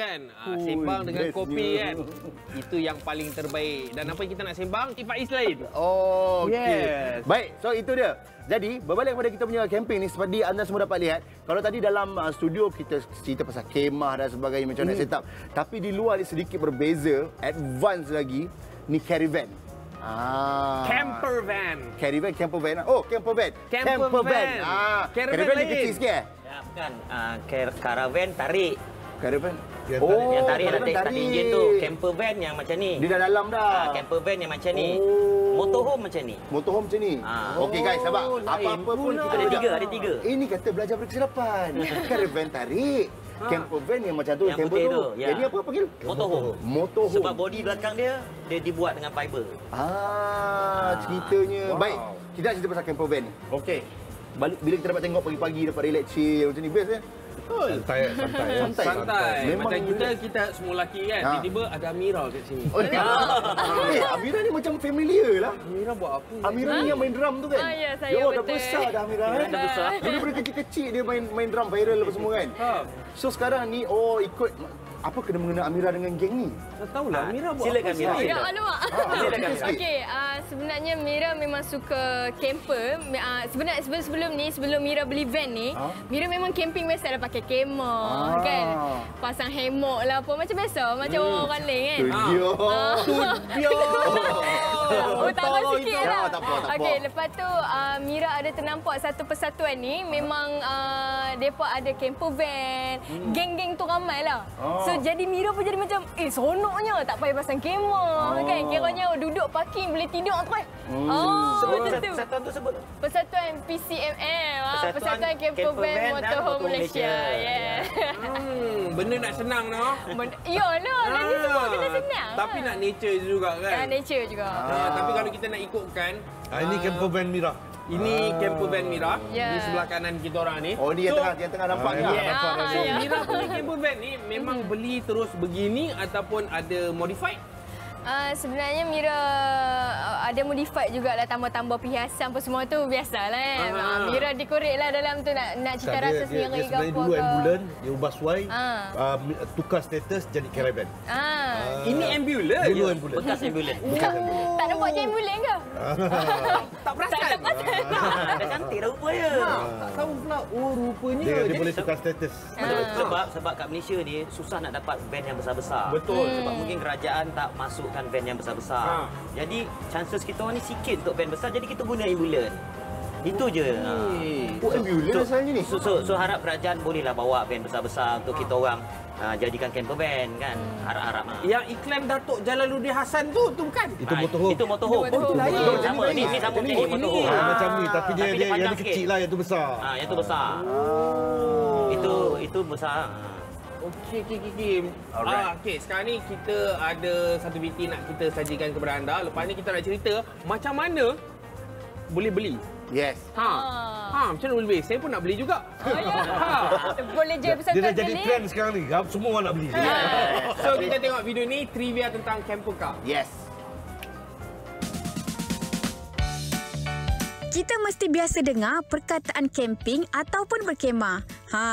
kan. Sembang dengan kopi kan. Itu yang paling terbaik. Dan apa yang kita nak sembang? Faiz lain. Oh, okey. Yes. Baik, so itu dia. Jadi, berbalik kepada kita punya camping ni, seperti anda semua dapat lihat, kalau tadi dalam studio kita cerita pasal kemah dan sebagainya, macam mana setup. Tapi di luar ni sedikit berbeza, advance lagi, ni caravan. Camper van. Caravan, camper van. Oh, camper van. Camper van. Caravan ni kecil sikit eh? Ya, bukan. Caravan tarik. Caravan. Oh, yang tarik enjin tu. Camper van yang macam ni. Dia dah dalam dah. Camper van yang macam ni. Motorhome macam ni. Motorhome macam ni. Okey guys, sabar. Apa-apa pun kita ada tiga. Ini kata belajar berkesilapan. Caravan tarik. Camper van yang macam tu, yang camper putih tu. tu. Ya. Jadi apa panggil? Motorhome. Sebab body belakang dia dibuat dengan fiber. Ceritanya. Baik, kita nak cerita pasal camper van ni. Okey. Bila kita dapat tengok pagi-pagi dapat relax chill macam ni, best kan? Santai. Memang Macam kita semua lelaki kan. Tiba-tiba ada Amira kat sini. Amira ni macam familiar lah. Amira buat apa? Amira ni yang main drum tu kan? Ya, saya dah betul. besar dah Amira kan? Dah besar. Daripada kecil-kecil dia main drum viral apa semua kan? So sekarang ni, ikut apa kena mengena Amira dengan geng ni? Tak tahulah Amira buat Silakan apa. Amira. Ya, alamak. Silakan. Okey, sebenarnya Mira memang suka camper. Sebenarnya sebelum Mira beli van ni, Mira memang camping biasa, dah pakai kemah kan. Pasang hammock lah apa macam biasa, macam orang lain kan. Studio. Tambah sikit lah. Tak apa. Okey, lepas tu Mira ada ternampak satu persatuan ni, memang mereka ada camper van. Geng-geng tu ramai lah. So jadi Mira pun jadi macam seronoknya tak payah pasang kemah kan. Kiranya duduk parking boleh tidur terus. Macam tu. Persatuan tu sebut. Persatuan PCMM. Persatuan Camper Van Motorhome Malaysia. Benda nak senang noh. Yalah, ni semua kena senang. Tapi nak nature juga kan. Nature juga. Tapi kalau kita nak ikutkan, ini camper van Mira. Ini camper van Mira. Ya. Di sebelah kanan kita orang ni. Oh, ni yang tengah nampak ni. So Mira punya camper van ni memang beli terus begini ataupun ada modified? Sebenarnya Mira ada modified jugalah, tambah-tambah perhiasan apa semua tu biasalah kan. Mira decorate lah dalam tu nak cita rasa sendiri ke apa ke. Dia dulu ambulan, dia ubah suai, tukar status jadi caravan. Ini ambulan. Dulu ambulan. Bekas ambulan. Tak nampak macam ambulan ke? Tak perasan. Dah cantik dah rupanya. Tak tahu pula. Oh, rupanya. Dia boleh tukar status. Sebab kat Malaysia ni susah nak dapat van yang besar-besar. Betul. Sebab mungkin kerajaan tak masukkan van yang besar-besar. Jadi chances kita orang ni sikit untuk van besar, jadi kita guna ambulans. Itu je. Ambulans asalnya ni. So harap kerajaan bolehlah bawa van besar-besar untuk kita orang jadikan camper van kan. Harap-harap. Yang iklan Datuk Jalaluddin Hassan tu bukan? Itu motorhome. Itu motorhome. Itu lain. Sama. Ni sama macam ni motorhome. Macam ni, tapi dia dia yang kecil lah, yang tu besar. Yang tu besar. Itu besar. Okey. Okey, sekarang ni kita ada satu BT nak kita sajikan kepada anda. Lepas ni kita nak cerita macam mana boleh beli. Yes. Macam mana boleh beli? Saya pun nak beli juga. Boleh je Dia dah jadi trend sekarang ni. Semua orang nak beli. So kita tengok video ni, trivia tentang camper car. Yes. Kita mesti biasa dengar perkataan camping ataupun berkemah.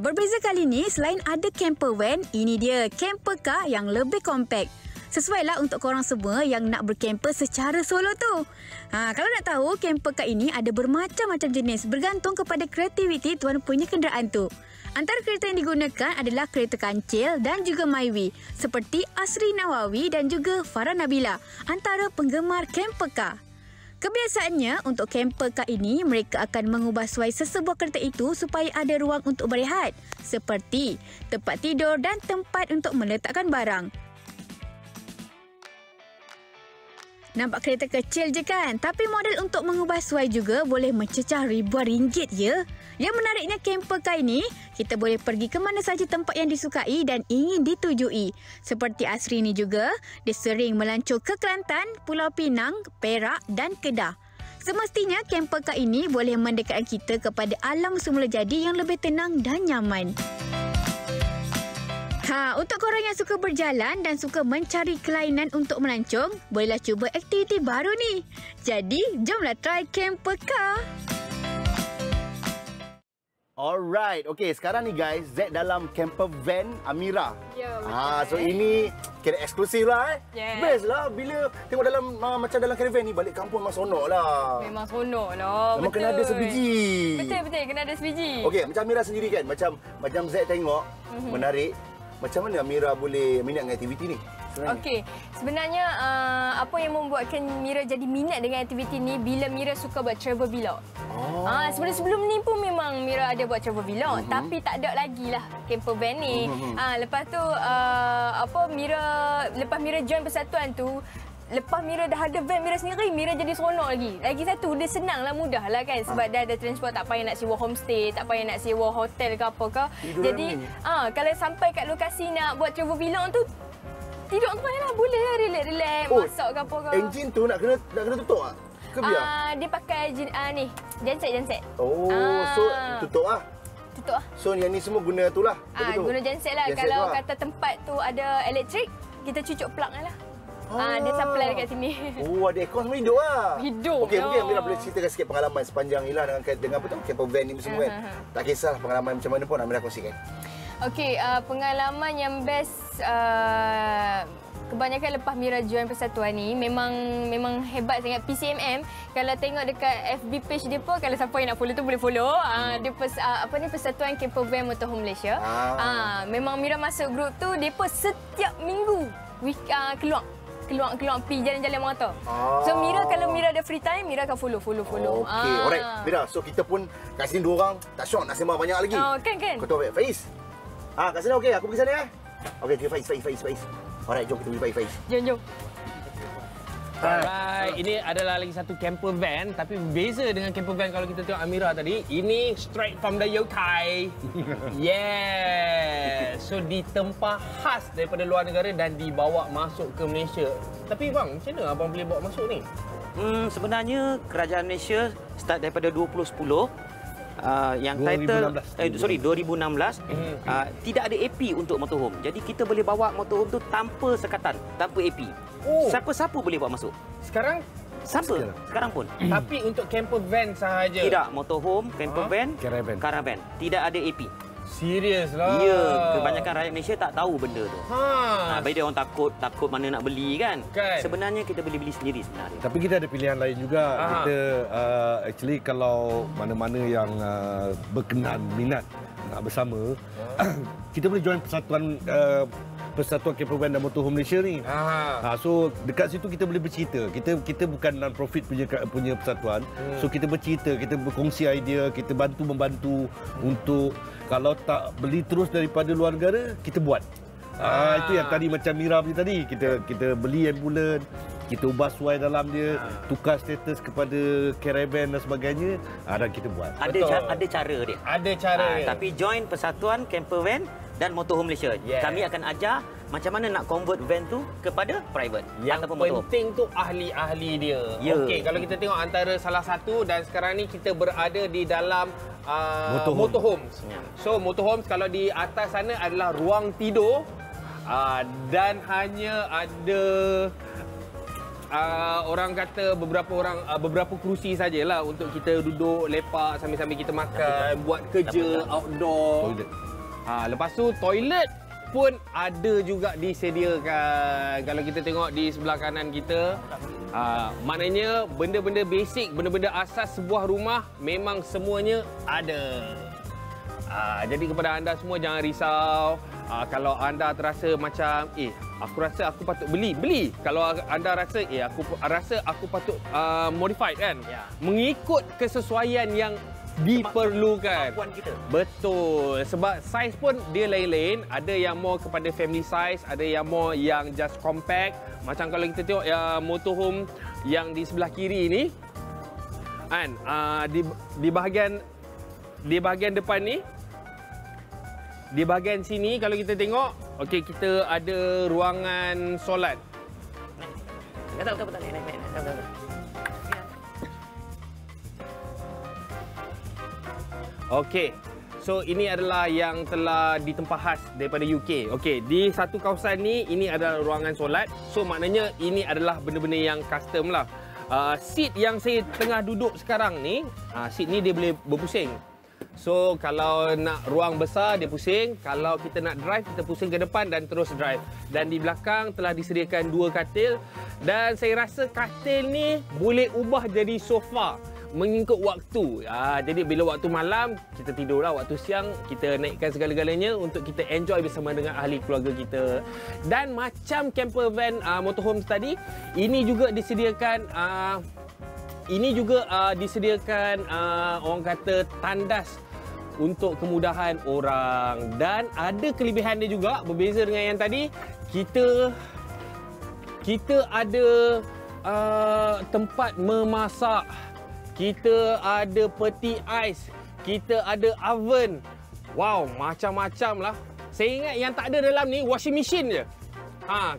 Berbeza kali ni, selain ada camper van, ini dia camper car yang lebih kompak. Sesuailah untuk korang semua yang nak berkemper secara solo tu. Kalau nak tahu, camper car ini ada bermacam-macam jenis bergantung kepada kreativiti tuan punya kenderaan tu. Antara kereta yang digunakan adalah kereta kancil dan juga Myvi, seperti Asri Nawawi dan juga Farah Nabila, antara penggemar camper car. Kebiasaannya, untuk camper car ini, mereka akan mengubah suai sesebuah kereta itu supaya ada ruang untuk berehat, seperti tempat tidur dan tempat untuk meletakkan barang. Nampak kereta kecil je kan? Tapi model untuk mengubah suai juga boleh mencecah ribuan ringgit ya. Yang menariknya camper car ini, kita boleh pergi ke mana saja tempat yang disukai dan ingin ditujui. Seperti Asri ni juga, dia sering melancur ke Kelantan, Pulau Pinang, Perak dan Kedah. Semestinya camper car ini boleh mendekatkan kita kepada alam semula jadi yang lebih tenang dan nyaman. Untuk korang yang suka berjalan dan suka mencari kelainan untuk melancong, bolehlah cuba aktiviti baru ni. Jadi, jomlah try camper car. Alright, okay, sekarang ni guys, Z dalam camper van Amira. Ya, betul. So ini kira eksklusif lah Yes. Best lah bila tengok dalam macam dalam caravan ni balik kampung memang seronok lah. Memang seronok lah. Memang kena ada sebiji. Betul, kena ada sebiji. Okey, macam Amira sendiri kan, macam Z tengok menarik. Macam mana Amira boleh minat dengan aktiviti ni? Okey, sebenarnya apa yang membuatkan Mira jadi minat dengan aktiviti ni bila Mira suka buat travel vlog. Sebenarnya sebelum ni pun memang Mira ada buat travel vlog, tapi tak ada lagi lah camper van ni. Lepas tu lepas Mira join persatuan tu, lepas Mira dah ada van Mira sendiri, Mira jadi seronok lagi. Lagi satu, dia senang lah, mudah lah kan. Sebab dah ada transport, tak payah nak sewa homestay, tak payah nak sewa hotel ke apa ke. Jadi, kalau sampai kat lokasi nak buat travel vlog tu, tidur terus lah, boleh lah relax, masak ke apa ke. Enjin tu nak kena tutup tak? Ke biar? Dia pakai ni, genset. So tutup lah. Tutup lah. So yang ni semua guna tu lah. Guna genset lah. Genset Kalau tu lah. kata tempat tu ada elektrik, kita cucuk plug lah. Dia supply dekat sini. Ada aircon semua hidup lah. Hidup. Okey, mungkin Amira boleh ceritakan sikit pengalaman sepanjang ni lah dengan apa tu, camper van ni semua kan. Tak kisahlah pengalaman macam mana pun Amira kongsikan. Okey, pengalaman yang best kebanyakan lepas Mira join persatuan ni memang hebat sangat. PCMM kalau tengok dekat FB page dia pun, kalau siapa yang nak follow tu boleh follow. Dia Persatuan Camper Van Motorhome Malaysia. Memang Mira masuk grup tu, depa setiap minggu keluar pergi jalan-jalan motor. So Mira kalau Mira ada free time, Mira akan follow. Okey, alright. Mira, so kita pun kat sini 2 orang tak syok nak sembang banyak lagi. Kan. Kau tahu Faiz? Kat sana okey, aku pergi sana Okey, Faiz. Alright, jom kita pergi Faiz. Jom. Alright, ini adalah lagi satu camper van, tapi berbeza dengan camper van kalau kita tengok Amira tadi. Ini straight from the UK. So ditempah khas daripada luar negara dan dibawa masuk ke Malaysia. Tapi bang, macam mana abang boleh bawa masuk ni? Sebenarnya kerajaan Malaysia start daripada 2010. Yang title 2016 tidak ada AP untuk motorhome. Jadi kita boleh bawa motorhome tu tanpa sekatan, tanpa AP. Siapa-siapa boleh bawa masuk. Sekarang sekarang pun. Tapi untuk camper van sahaja. Tidak, motorhome, camper van, caravan. Tidak ada AP. Serius lah. Ya, kebanyakan rakyat Malaysia tak tahu benda tu. Baik dia orang takut mana nak beli kan. Sebenarnya kita boleh beli sendiri sebenarnya. Tapi kita ada pilihan lain juga. Kita actually kalau mana-mana yang berkenan minat nak bersama, kita boleh join Persatuan Camper Van dan Motorhome Malaysia ni. So dekat situ kita boleh bercerita. Kita bukan non-profit punya persatuan. So kita bercerita, kita berkongsi idea, kita membantu untuk kalau tak beli terus daripada luar negara, kita buat. Itu yang tadi macam Mira punya tadi. Kita beli ambulan, kita ubah suai dalam dia, tukar status kepada caravan dan sebagainya, dan kita buat. Ada cara dia. Ada cara. Tapi join Persatuan Camper Van dan Motorhome Malaysia. Kami akan ajar macam mana nak convert van tu kepada private. Yang ataupun penting tu ahli-ahli dia. Okey, kalau kita tengok antara salah satu dan sekarang ni kita berada di dalam motorhomes. So motorhomes kalau di atas sana adalah ruang tidur dan hanya ada orang kata beberapa kerusi sajalah untuk kita duduk lepak sambil-sambil kita makan, buat kerja outdoor. Lepas tu toilet pun ada juga disediakan. Kalau kita tengok di sebelah kanan kita, maknanya benda-benda basic, benda-benda asas sebuah rumah memang semuanya ada. Jadi kepada anda semua jangan risau. Kalau anda terasa macam aku rasa aku patut beli. Kalau anda rasa aku patut modify kan. Mengikut kesesuaian yang diperlukan. Kemampuan kita. Betul. Sebab saiz pun dia lain-lain. Ada yang more kepada family size, ada yang more yang just compact. Macam kalau kita tengok motorhome yang di sebelah kiri ni kan, di bahagian depan ni, di bahagian sini kalau kita tengok, okey, kita ada ruangan solat. Betul. Okey. So ini adalah yang telah ditempah khas daripada UK. Okey, di satu kawasan ni ini adalah ruangan solat. So maknanya ini adalah benda-benda yang custom lah. Seat yang saya tengah duduk sekarang ni, seat ni dia boleh berpusing. So kalau nak ruang besar dia pusing, kalau kita nak drive kita pusing ke depan dan terus drive. Dan di belakang telah disediakan 2 katil dan saya rasa katil ni boleh ubah jadi sofa mengikut waktu. Jadi bila waktu malam kita tidurlah, waktu siang kita naikkan segala-galanya untuk kita enjoy bersama dengan ahli keluarga kita. Dan macam camper van motorhome tadi, ini juga disediakan orang kata tandas untuk kemudahan orang. Dan ada kelebihan dia juga, berbeza dengan yang tadi, kita ada tempat memasak, kita ada peti ais, kita ada oven. Wow, macam-macam lah. Saya ingat yang tak ada dalam ni washing machine je.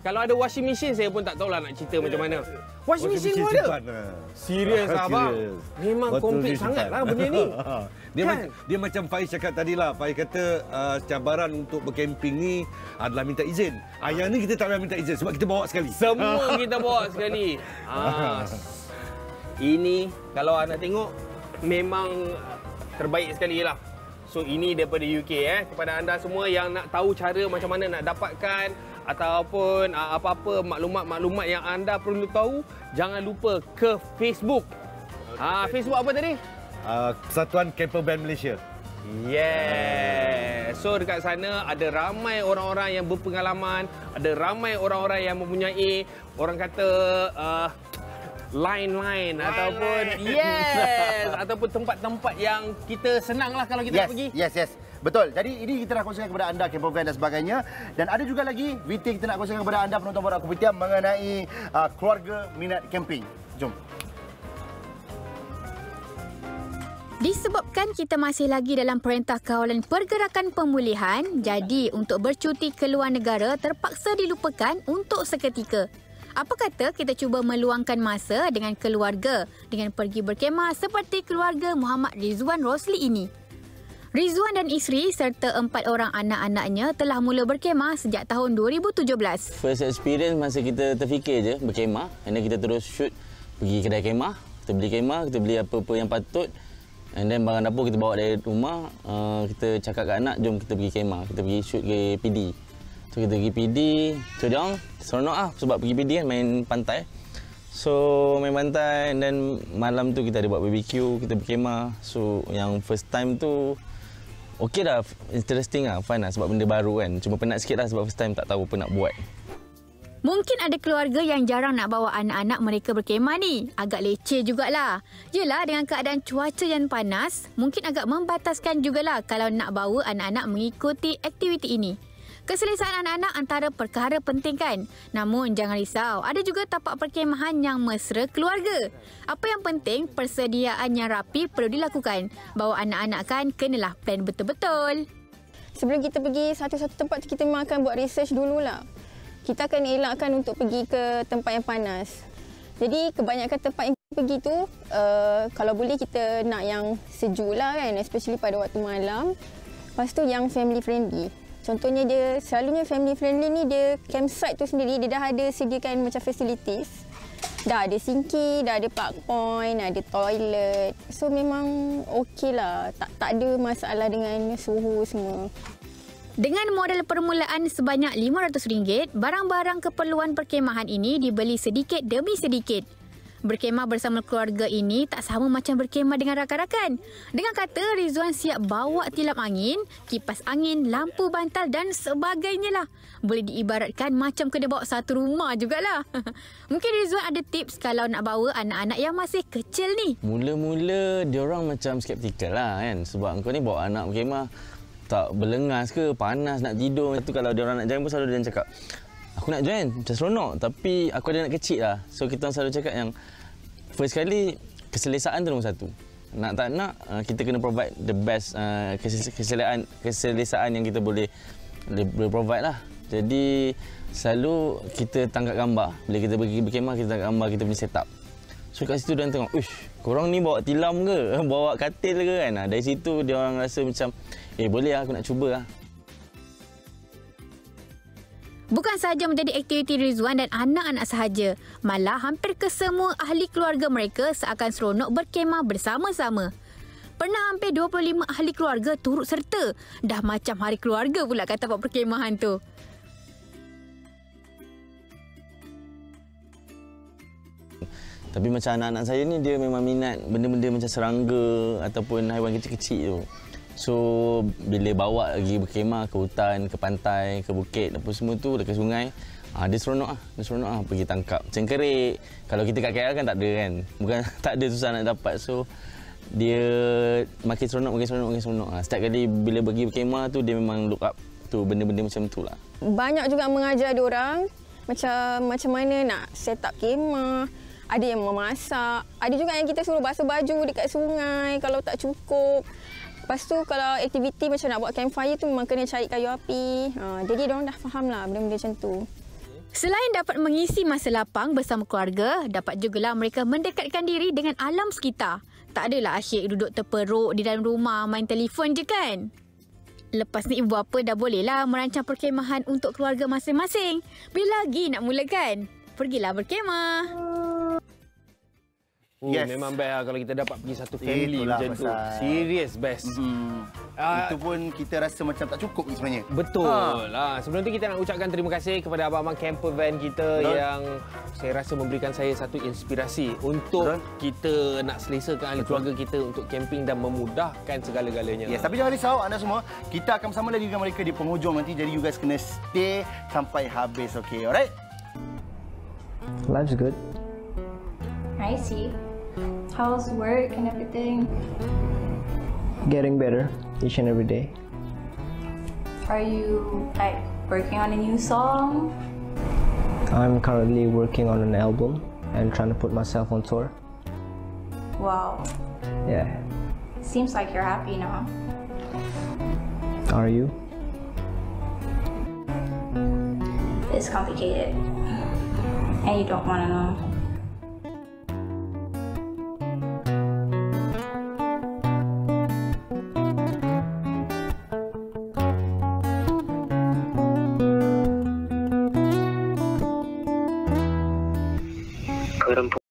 Kalau ada washing machine saya pun tak tahulah nak cerita macam mana. Washing machine pun ada. Serius abang. Memang komplit sangatlah benda ni. Dia macam Faiz cakap tadi lah. Faiz kata cabaran untuk berkemping ni adalah minta izin. Yang ni kita tak payah minta izin sebab kita bawa sekali. Semua kita bawa sekali. Ini kalau anda tengok memang terbaik sekali lah. So ini daripada UK kepada anda semua yang nak tahu cara macam mana nak dapatkan ataupun apa-apa maklumat-maklumat yang anda perlu tahu, jangan lupa ke Facebook. Facebook apa tadi? Persatuan Camper Van Malaysia. Yeah. So dekat sana ada ramai orang-orang yang berpengalaman, ada ramai orang-orang yang mempunyai orang kata line ataupun ataupun tempat-tempat yang kita senanglah kalau kita nak pergi. Yes. Betul. Jadi ini kita nak kongsikan kepada anda camper van dan sebagainya. Dan ada juga lagi VT kita nak kongsikan kepada anda penonton Borak Kopitiam mengenai keluarga minat camping. Jom. Disebabkan kita masih lagi dalam Perintah Kawalan Pergerakan Pemulihan, jadi untuk bercuti ke luar negara terpaksa dilupakan untuk seketika. Apa kata kita cuba meluangkan masa dengan keluarga dengan pergi berkemah seperti keluarga Muhammad Rizwan Rosli ini. Rizwan dan isteri serta 4 orang anak-anaknya telah mula berkemah sejak tahun 2017. First experience masa kita terfikir je berkemah, and then kita terus shoot pergi kedai kemah, kita beli apa-apa yang patut, and then barang dapur kita bawa dari rumah, kita cakap kat anak jom kita pergi kemah, kita pergi shoot ke PD. So kita pergi PD, so diorang seronok lah sebab pergi PD kan main pantai. So main pantai, and then malam tu kita ada buat BBQ, kita berkemah. So yang first time tu okey dah, interesting lah, fun lah sebab benda baru kan. Cuma penat sikit lah sebab first time tak tahu apa nak buat. Mungkin ada keluarga yang jarang nak bawa anak-anak mereka berkemah ni. Agak leceh jugalah. Yelah, dengan keadaan cuaca yang panas, mungkin agak membataskan jugalah kalau nak bawa anak-anak mengikuti aktiviti ini. Keselesaan anak-anak antara perkara penting kan? Namun jangan risau, ada juga tapak perkemahan yang mesra keluarga. Apa yang penting, persediaan yang rapi perlu dilakukan. Bawa anak-anak kan, kenalah plan betul-betul. Sebelum kita pergi satu-satu tempat, kita memang akan buat research dululah. Kita akan elakkan untuk pergi ke tempat yang panas. Jadi kebanyakan tempat yang kita pergi tu, kalau boleh kita nak yang sejuk lah kan, especially pada waktu malam. Lepas tu yang family friendly. Contohnya dia, selalunya family friendly ni dia campsite tu sendiri, dia dah ada sediakan macam facilities. Dah ada sinki, dah ada park point, ada toilet. So memang okey lah, tak ada masalah dengan suhu semua. Dengan modal permulaan sebanyak RM500, barang-barang keperluan perkemahan ini dibeli sedikit demi sedikit. Berkemah bersama keluarga ini tak sama macam berkemah dengan rakan-rakan. Dengan kata, Rizwan siap bawa tilam angin, kipas angin, lampu bantal dan sebagainya lah. Boleh diibaratkan macam kena bawa satu rumah jugalah. Mungkin Rizwan ada tips kalau nak bawa anak-anak yang masih kecil ni. Mula-mula diorang macam skeptikal lah kan. Sebab kau ni bawa anak berkemah, tak berlengas ke, panas nak tidur. Itu kalau diorang nak join pun selalu dia cakap, aku nak join, macam seronok. Tapi aku ada anak kecil lah. So kita selalu cakap yang first kali, keselesaan tu nombor satu. Nak tak nak, kita kena provide the best keselesaan yang kita boleh provide lah. Jadi selalu kita tangkap gambar. Bila kita pergi berkemah, kita tangkap gambar kita punya setup. So kat situ diorang tengok, uish, korang ni bawa tilam ke? Bawa katil ke kan? Dari situ diorang rasa macam, boleh lah, aku nak cuba lah. Bukan sahaja menjadi aktiviti Rizwan dan anak-anak sahaja, malah hampir kesemua ahli keluarga mereka seakan seronok berkemah bersama-sama. Pernah hampir 25 ahli keluarga turut serta. Dah macam hari keluarga pula kata pak perkemahan tu. Tapi macam anak-anak saya ni dia memang minat benda-benda macam serangga ataupun haiwan kecil-kecil tu. So bila bawa lagi berkemah ke hutan, ke pantai, ke bukit apa semua tu dekat sungai, dia seronok lah pergi tangkap cengkerik. Kalau kita kat KL kan tak ada kan. Bukan tak ada, susah nak dapat. So dia makin seronok. Setiap kali bila pergi berkemah tu dia memang look up tu benda-benda macam tu lah. Banyak juga mengajar dia orang macam mana nak set up kemah. Ada yang memasak, ada juga yang kita suruh basuh baju dekat sungai kalau tak cukup. Lepas tu kalau aktiviti macam nak buat campfire tu memang kena cari kayu api. Jadi diorang dah faham lah benda-benda macam tu. Selain dapat mengisi masa lapang bersama keluarga, dapat jugalah mereka mendekatkan diri dengan alam sekitar. Tak adalah asyik duduk terperuk di dalam rumah main telefon je kan? Lepas ni ibu bapa dah bolehlah merancang perkemahan untuk keluarga masing-masing. Bila lagi nak mulakan? Pergilah berkemah. Memang best lah kalau kita dapat pergi satu family macam tu. Serius best. Itu pun kita rasa macam tak cukup sebenarnya. Betul. Sebelum tu kita nak ucapkan terima kasih kepada abang-abang camper van kita yang saya rasa memberikan saya satu inspirasi untuk kita nak selesakan ahli keluarga kita untuk camping dan memudahkan segala-galanya. Yes, tapi jangan risau anda semua. Kita akan bersama lagi dengan mereka di penghujung nanti. Jadi you guys kena stay sampai habis. Okay, alright? Life's good. I see. How's work and everything? Getting better each and every day. Are you like working on a new song? I'm currently working on an album and trying to put myself on tour. Wow. Yeah. Seems like you're happy now. Are you? It's complicated. And you don't want to know.